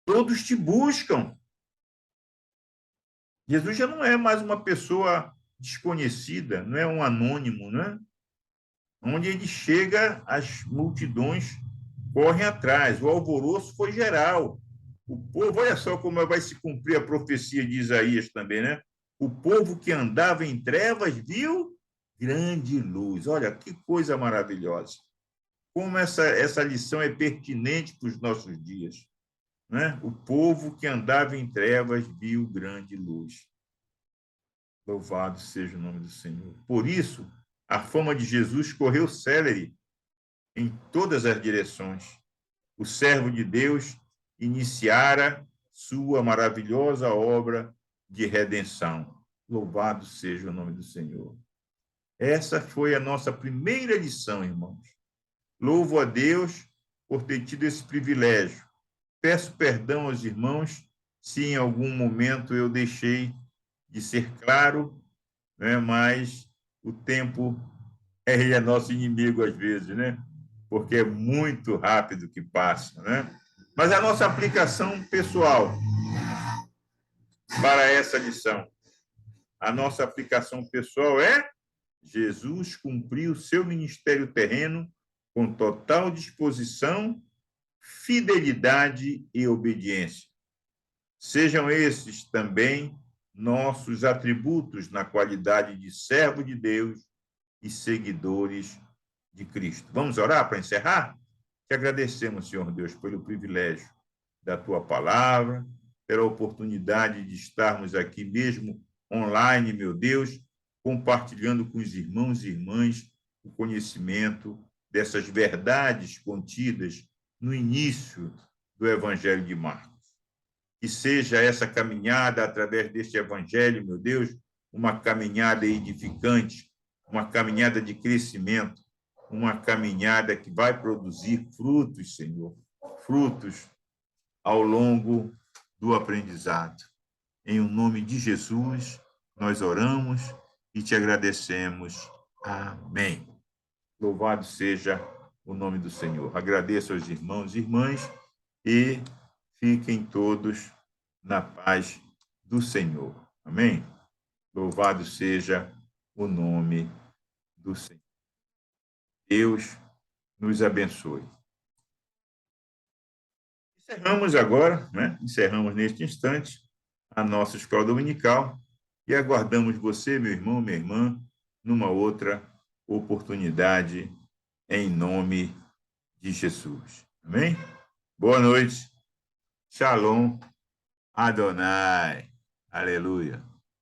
Todos te buscam. Jesus já não é mais uma pessoa desconhecida, não é um anônimo, né? Onde ele chega, as multidões correm atrás. O alvoroço foi geral. O povo, olha só como vai se cumprir a profecia de Isaías também, né? O povo que andava em trevas viu grande luz. Olha que coisa maravilhosa. Como essa lição é pertinente para os nossos dias, né? O povo que andava em trevas viu grande luz. Louvado seja o nome do Senhor. Por isso, a fama de Jesus correu célere em todas as direções. O servo de Deus iniciara sua maravilhosa obra de redenção. Louvado seja o nome do Senhor. Essa foi a nossa primeira lição, irmãos. Louvo a Deus por ter tido esse privilégio. Peço perdão aos irmãos se em algum momento eu deixei de ser claro, né? Mas o tempo ele é nosso inimigo às vezes, né? Porque é muito rápido que passa, né? Mas a nossa aplicação pessoal para essa lição, a nossa aplicação pessoal é: Jesus cumpriu seu ministério terreno com total disposição, fidelidade e obediência. Sejam esses também nossos atributos na qualidade de servo de Deus e seguidores de Cristo. Vamos orar para encerrar? Te agradecemos, Senhor Deus, pelo privilégio da tua palavra, pela oportunidade de estarmos aqui mesmo online, meu Deus, compartilhando com os irmãos e irmãs o conhecimento dessas verdades contidas no início do Evangelho de Marcos. Que seja essa caminhada através deste Evangelho, meu Deus, uma caminhada edificante, uma caminhada de crescimento, uma caminhada que vai produzir frutos, Senhor, frutos ao longo do aprendizado. Em o nome de Jesus, nós oramos e te agradecemos. Amém. Louvado seja o nome do Senhor. Agradeço aos irmãos e irmãs e fiquem todos na paz do Senhor. Amém? Louvado seja o nome do Senhor. Deus nos abençoe. Encerramos agora, né? Encerramos neste instante a nossa escola dominical e aguardamos você, meu irmão, minha irmã, numa outra oportunidade, em nome de Jesus. Amém? Boa noite. Shalom. Adonai. Aleluia.